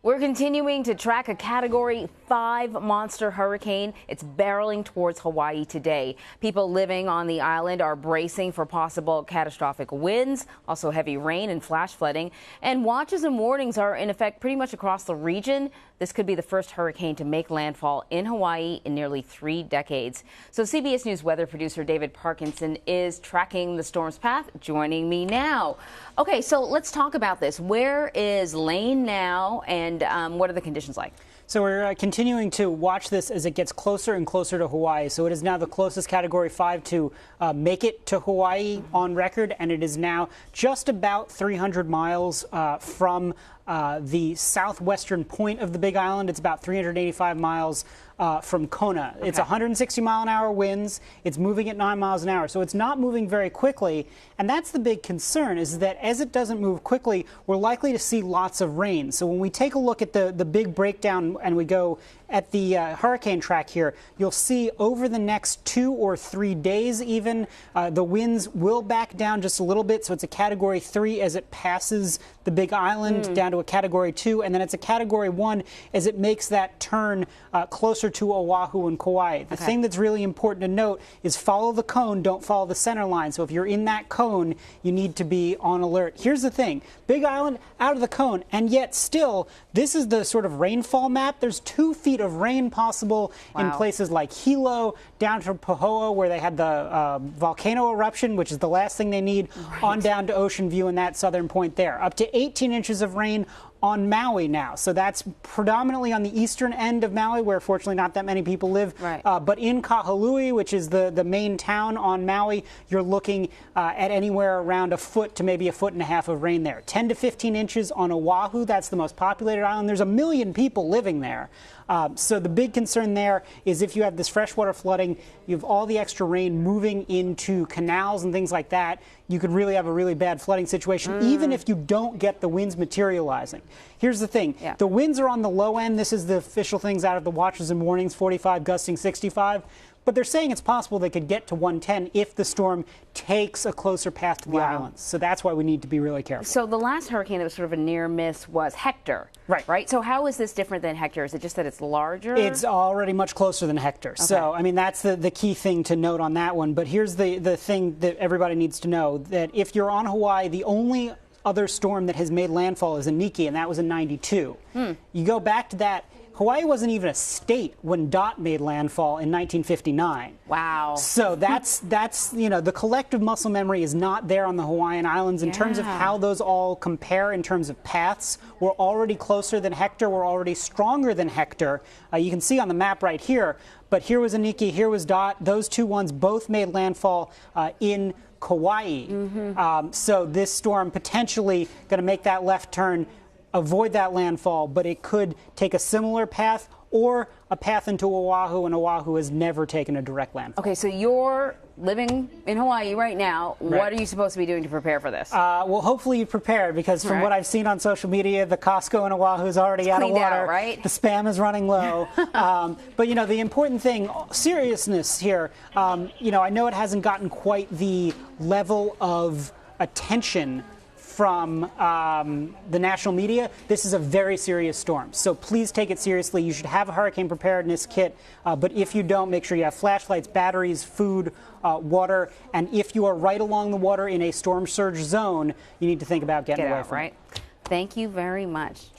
We're continuing to track a Category 5 monster hurricane. It's barreling towards Hawaii today. People living on the island are bracing for possible catastrophic winds, also heavy rain and flash flooding. And watches and warnings are in effect pretty much across the region. This could be the first hurricane to make landfall in Hawaii in nearly 3 decades. So CBS News weather producer David Parkinson is tracking the storm's path, joining me now. Okay, so let's talk about this. Where is Lane now, and what are the conditions like? So we're continuing to watch this as it gets closer and closer to Hawaii. So it is now the closest Category 5 to make it to Hawaii on record, and it is now just about 300 miles from the southwestern point of the Big Island. It's about 385 miles from Kona. Okay. It's 160-mile-an-hour winds. It's moving at 9 miles an hour, so it's not moving very quickly. And that's the big concern, is that as it doesn't move quickly, we're likely to see lots of rain. So when we take a look at the big breakdown and we go at the hurricane track here, you'll see over the next 2 or 3 days even, the winds will back down just a little bit. So it's a Category 3 as it passes the Big Island down to a Category 2, and then it's a Category 1 as it makes that turn closer to Oahu and Kauai. The thing that's really important to note is follow the cone, don't follow the center line. So if you're in that cone, you need to be on alert. Here's the thing, Big Island out of the cone, and yet still, this is the sort of rainfall map. There's 2 feet of rain possible in places like Hilo, down to Pahoa, where they had the volcano eruption, which is the last thing they need, on down to Ocean View and that southern point there. Up to 18 inches of rain on Maui now. So that's predominantly on the eastern end of Maui, where fortunately not that many people live. But in Kahului, which is the main town on Maui, you're looking at anywhere around 1 foot to maybe 1.5 feet of rain there. 10 to 15 inches on Oahu. That's the most populated island. There's 1 million people living there. So the big concern there is if you have this freshwater flooding, you have all the extra rain moving into canals and things like that, you could really have a really bad flooding situation, even if you don't get the winds materializing. Here's the thing. The winds are on the low end. This is the official things out of the watches and warnings, 45 gusting 65. But they're saying it's possible they could get to 110 if the storm takes a closer path to the islands. So that's why we need to be really careful. So the last hurricane that was sort of a near miss was Hector. Right. So how is this different than Hector? Is it just that it's larger? It's already much closer than Hector. So, I mean, that's the key thing to note on that one. But here's the thing that everybody needs to know, that if you're on Hawaii, the only other storm that has made landfall is Iniki, and that was in '92. You go back to that, Hawaii wasn't even a state when Dot made landfall in 1959. Wow. So that's you know, the collective muscle memory is not there on the Hawaiian Islands in terms of how those all compare in terms of paths. We're already closer than Hector. We're already stronger than Hector. You can see on the map right here. But here was Iniki, here was Dot. Those 2 ones both made landfall in Kauai. So this storm potentially going to make that left turn, avoid that landfall, but it could take a similar path or a path into Oahu, and Oahu has never taken a direct landfall. Okay, so you're living in Hawaii right now. What are you supposed to be doing to prepare for this? Well, hopefully you're prepared, because from what I've seen on social media, the Costco in Oahu is already out of water. The spam is running low. But, you know, the important thing, seriousness here, you know, I know it hasn't gotten quite the level of attention from the national media. This is a very serious storm, so please take it seriously. You should have a hurricane preparedness kit, but if you don't, make sure you have flashlights, batteries, food, water, and if you are right along the water in a storm surge zone, you need to think about getting away from it. Thank you very much.